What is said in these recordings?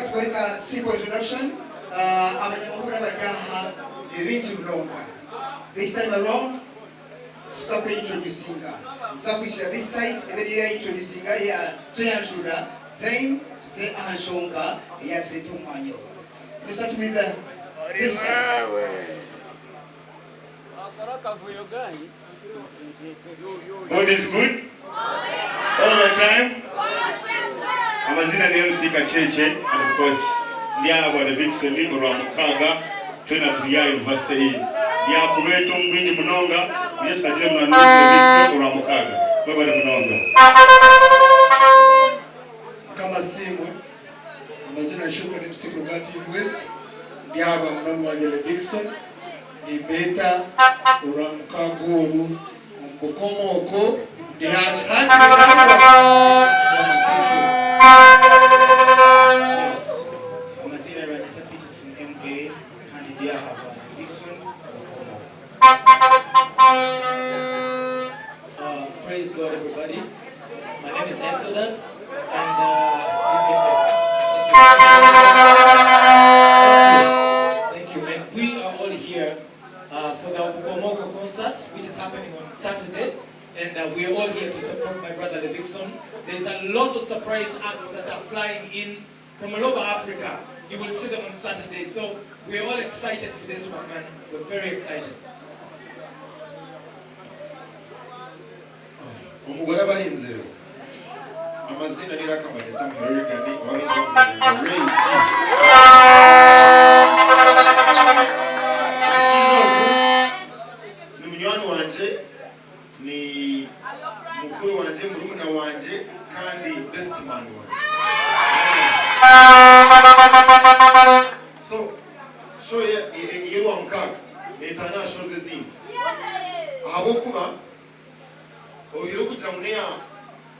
Let's go with a simple introduction. This time around, stop introducing her. Stop this side, and then you introducing her here to Yanjura. Then say Anshonga here to the Tumanyo. We start with this side. God is good all the time. Amazina ni MC Kacheche, and of course Ndiaba Levixon Mbarara Mukaga twena tuya university ya kuleto mbinji mnonga ndiye tunajira mna Levixon Mbarara Mukaga baba na mnonga kama simu amazina shukrani MC West Ndiaba mnonga wa Levixon ni beta uramkaguru mkomoko yes. Amazina yanatapita MA hadi dia hapa Levixon. Praise God, everybody. My name is Exodus, and thank you. And we are all here for the Bukomoko concert, which is happening on Saturday. And we are all here to support my brother Levixon. There's a lot of surprise acts that are flying in from all over Africa. You will see them on Saturday. So we're all excited for this one, man. We're very excited. Umugora barinze. Amazina ni rakamageta Mbarara Ray G. Ni mnywana wanje ni mukuru wanje murumuna wanje kandi best man wanje. So yeruwa Mukaga netana shoze zindi abo kuba ohiro kugira muneya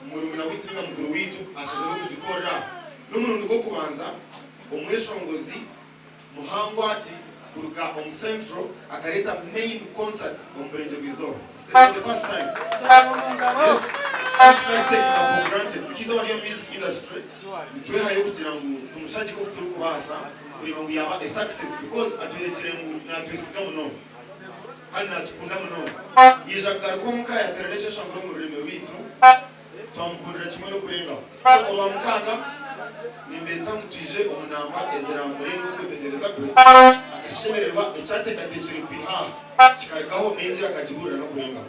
murumuna witinga mukuru witu ashaje no kugikorera n'umuntu ngo kubanza umweshongozi muhango ati kuruka on central akareta main concert on Mrenje Bizo. It's the first time. Yes. Let's take it for granted. Kido wali music industry. Tuwe hayo kugira ngo tumushaje ko turi kubasa uri ngo yaba a success because atuyerekere ngo natwisiga muno. Kandi natukunda muno. Yijagara ko muka ya terelesha shangoro mu rurimi rwitu. Twamukundira kimwe no kurenga. So uwa Mukaga nimbeta mutuje umunamba ezera murengo kwetegereza ko akashemererwa icyatekatecere kwiha kikarikaho n'injira akagibura no kurenga.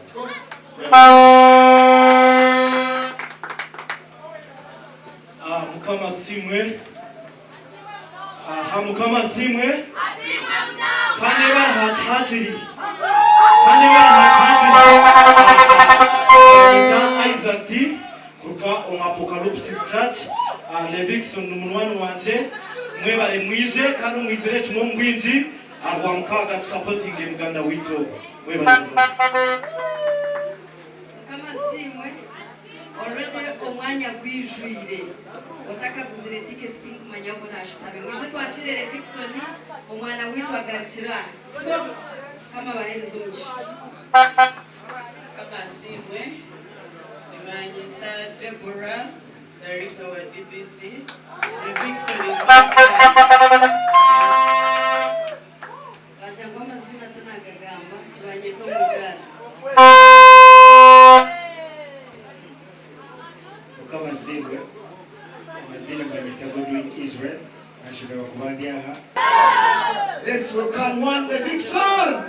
Mukama simwe mukama simwe kandi barahachiri Isaac kuruka on Apocalypse Church Levixon n'umunwani wanje mwebare mwije kandi mwizere kimwe mbwinji agwa Mukaga to supporting Uganda wito mwebare kama simwe already omwanya gwijwire otaka kuzire ticket tinkumanya ko nashitabe mwije twakire Levixon omwana wito agarikira tuko kama bahereza umuci kama simwe nimanyita Deborah, director wa DBC. Levixon is master. Bajangwa mazina tena gagamba banyezo mugara Kama simwe amazina banyita Godwin Israel ashobora kubandi aha. Let's welcome one Levixon.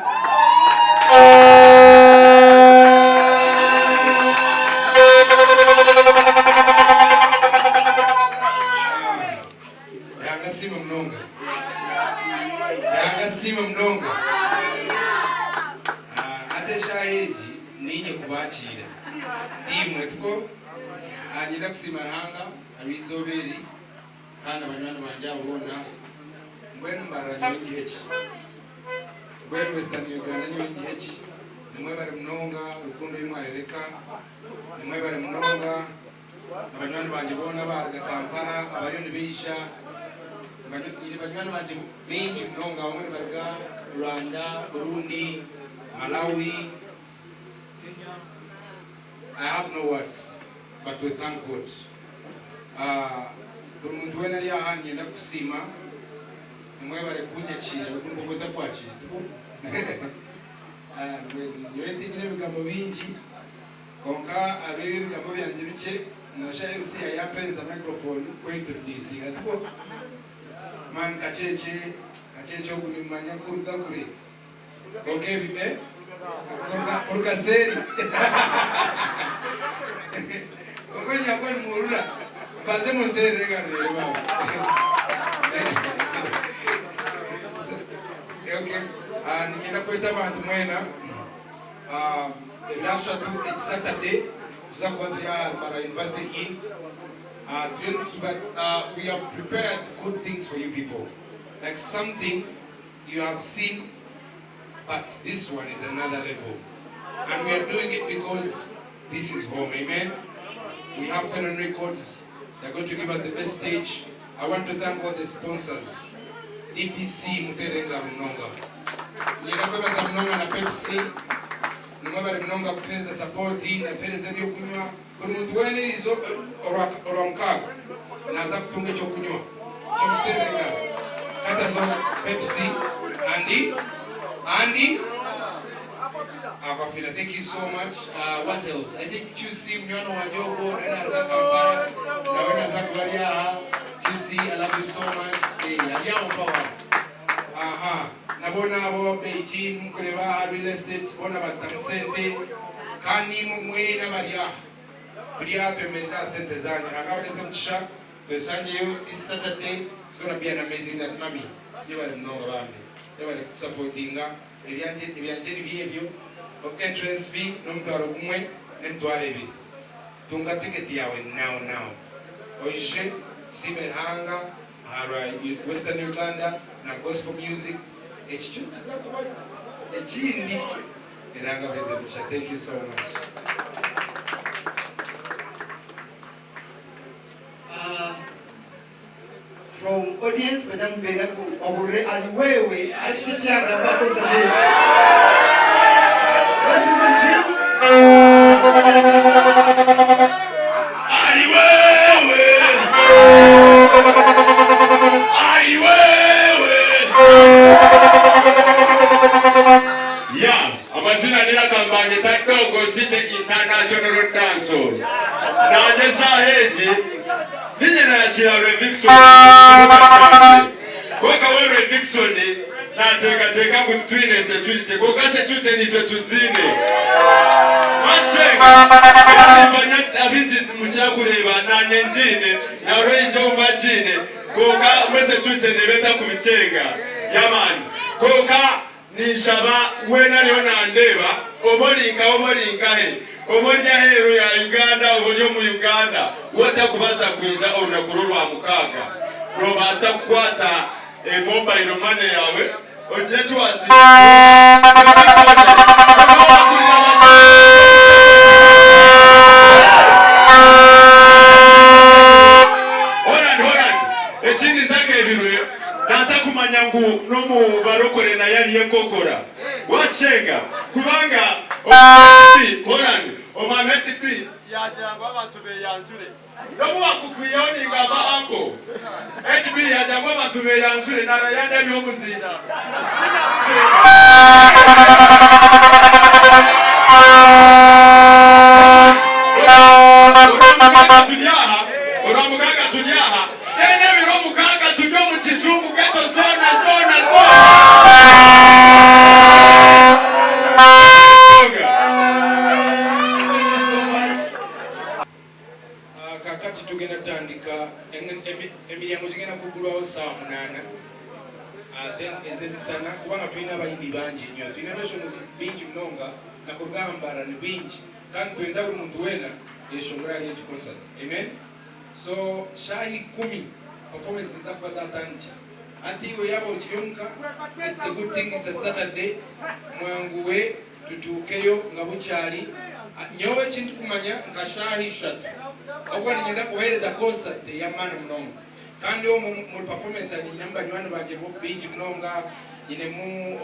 Sima mnonga ate shahiji ninye kubakira dimwe tuko agenda kusima hanga abizoberi kana banywana banje abona mbwenu Mbarara Ray G mbwenu Western Uganda Ray G nimwe bari mnonga urukundo y'umwarereka nimwe bari mnonga abanywana banje bona baraga Kampala abari nibisha banywana banje benshi mnonga bamwe baraga Rwanda, Burundi, Malawi. I have no words but to thank God. buri muntu wena ari ahandi yenda kusima mwebare kunyakira kuko kwakira yorete nyine bigambo bingi konka abebe bigambo byanje bice nasha MC yayapereza microphone ko introduce gatwo man kacheche kunimanya kuruga kure okay bibe kuruga seri okoni yakoni murula baze montere garere baba okay ningenda kweta abantu mwena ebyasha tu it's Saturday tuzakuba turi Mbarara University in we have prepared good things for you people, like something you have seen, but this one is another level, and we are doing it because this is home. Amen. We have Fenton Records. They're going to give us the best stage. I want to thank all the sponsors. DPC Muterenga Mnonga. Ninakweba za Mnonga na Pepsi. Nimweba Mnonga kutenza support na pereza byo kunywa. Buri muntu wene izo oramkaga. Naza kutunga cyo kunywa. Cyo Muterenga. Kata zo Pepsi Andy Aquafina, thank you so much. What else? I think Chusi Mnyono Wanyogo and Kampala. Nawena Zakwaria. Chusi, I love you so much. Yadiamo power. Aha. Nabona abo Beijing Mukureba real estate spona batamsente. Kani mumwe na Maria. Priya to America Center Zanya. Agaweza mchisha. Pesanje this Saturday. It's gonna be an amazing night, mommy. You are mnonga bambi. You are supportinga. Ebyanje byebyo. Entrance fee nomutwaro gumwe nemutwaro ebiri. Tunga ticket yawe now. Oishe Simerhanga hara Western Uganda na gospel music. Echichuchi zakuba echindi eranga beze bisha. Thank you so much. From audience Bajambena Ogure Aliwewe Alikuchiaga Bako Stage. Let's listen to him. Aliwewe Yeah, amazina nila kambanye Takogo City International Dance Hall. Naje shaheji ninye na yachira Levixon. Waka we Levixon na teka ngututwine security. Koka security nito tuzine. Machenga. Banya abinji muchira kureba na nyenjine na roinjo majine. Koka we security nebeta kubichenga. Yamani. Koka nishaba wena liona ndeba obolinka he. Obolya hero ya Uganda, obolyo mu Uganda, wata kubaza kuja onakurulwa mukaga. Robasa kukwata mobile money yawe, oje twasi. Horan. Echini take ebiruye. Natakumanya ngu no mu barokore na yali yenkokora. Wachenga kubanga Horan omameti pi yajangwa abantu beyanjure nobu bakukuyoni ngaba anko edbi yajangwa abantu beyanjure nara yande byomuzina oramukaga tulyaha ene biro mukaga tujyo mu kizungu geto zona tugenda tandika emiryango gigenda kugulwawo saa 8 then ezebisana kubanga tulina abayimbi bangi nnyo tulina abashomozi bingi munonga nakugambara ni bingi kandi twenda buli muntu wena yeshongora ali ekikoncert. Amen. So shahi 10 performance zakuba zatandika ati iwe yaba okiryomuka. The good thing is a Saturday mwanguwe tutuukeyo nga bukyali nyowe kintu kumanya nka shahi 3 Ogwa nigenda kubahereza concert ya maana mnonga. Kandi mu performance yanjye nyina mbanywana banje bo bingi mnonga, nyine mu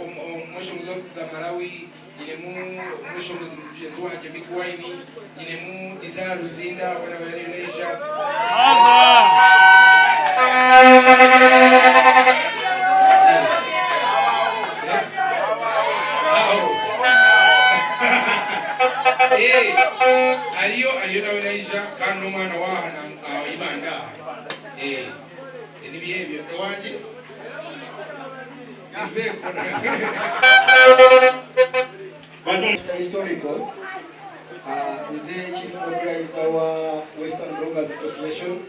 mwishomuzo ga Malawi, nyine mu mwishomuzo yezu wanje Big Wine, nyine mu Desire Luzinda wana wa Indonesia. behavior. Historical is the chief organizer wa Western Bloggers Association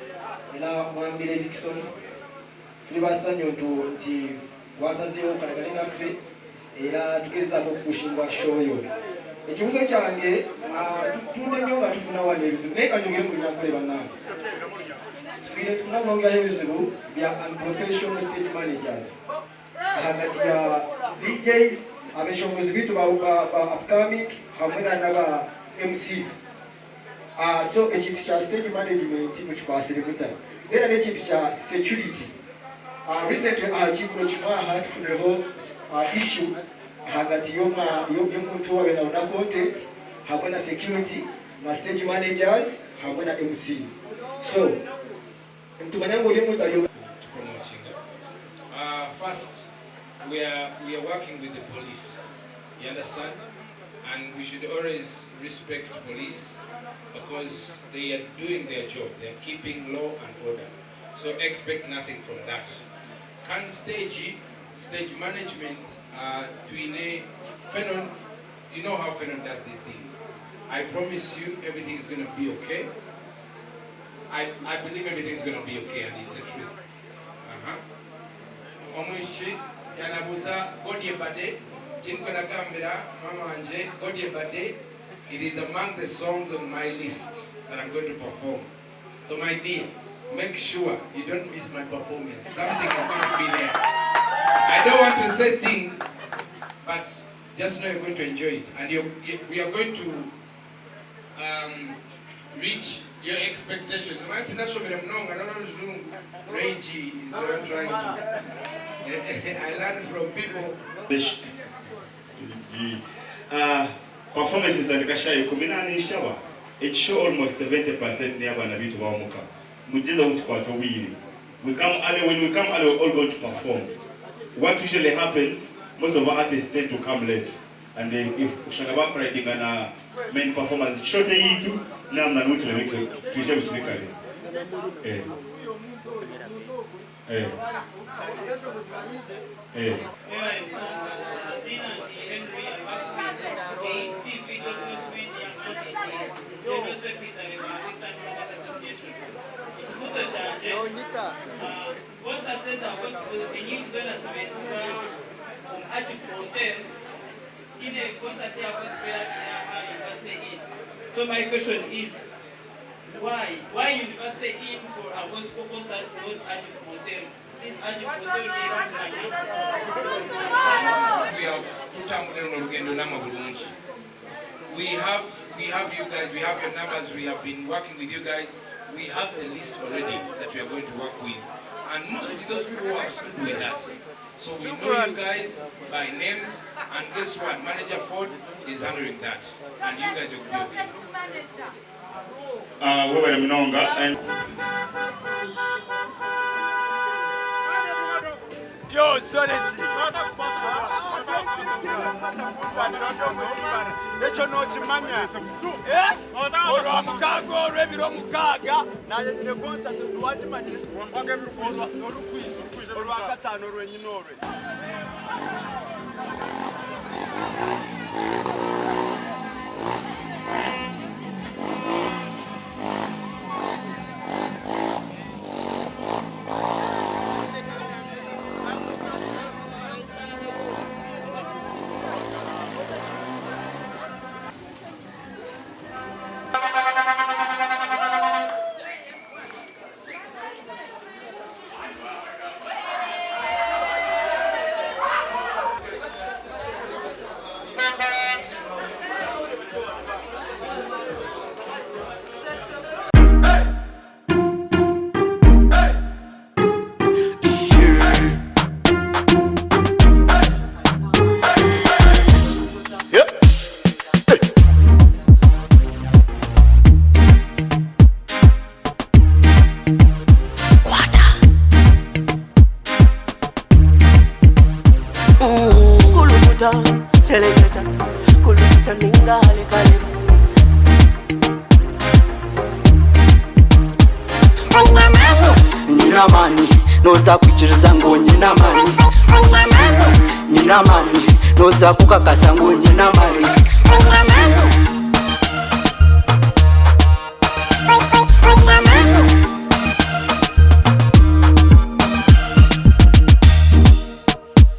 ela mwambi Levixon tulibasanyo nti wasazeewo kalagale naffe era tugezaako okukushingwa shoyo. Ekibuzo kyange tutunda nnyo nga tufuna wano ebizibu naye kanyogere mulina nkoleba nange tufuna mnongayo ebizibu bya unprofessional stage managers hagati ya DJs abeshongozi bitu ba upcoming hamwe n'aba MCs. So ekintu kya stage management mukikwasire mutali era n'ekintu kya security. Recently kibulo kimwaha tufuneho issue hagati y'omuntu wabeera na content hamwe na security na stage managers hamwe na MCs. So ntumanya ngo oli muntu ali promoting. First, we are working with the police. You understand? And we should always respect police because they are doing their job. They are keeping law and order. So expect nothing from that. Can stage management to Fenon, you know how Fenon does this thing. I promise you everything is going to be okay. I believe everything is going to be okay, and it's a truth. Omushi yanabuza godye bade chinkona kambira mama anje godye bade. It is among the songs on my list that I'm going to perform. So my dear, make sure you don't miss my performance. Something is going to be there. I don't want to say things, but just know you're going to enjoy it, and we are going to reach your expectations. Ray G is what I'm trying to. I learned from people. Performances that kashayi kuminani shawa. It show almost 70% ni abana bitu bamuka. Mujiza utukwata wili. We come early. When we come early, we're all going to perform. What usually happens, most of our artists tend to come late. And if ushangaba riding na main performance short yitu na mna nuti Levixon tuisha bichikali. So my question is, why university in for a gospel concert not Ajif Hotel? Since Ajif Hotel we have tutamuleno lugendo nama bulungi. We have you guys, we have your numbers, we have been working with you guys. We have a list already that we are going to work with. And mostly those people who have stood with us. So we know you guys by names, and guess what? Manager Ford is handling that. And you guys will be okay. Wewe mnonga and yo sorry echo no chimanya oro mukago rebiro mukaga naye nyine concert duwachimanye wage birukoza orukwizo orwakatano rwenyinore Selecta, kuluta ningale kale. nina mani noza kuchiriza ngo nina mani nina mani noza kukakasa ngo nina mani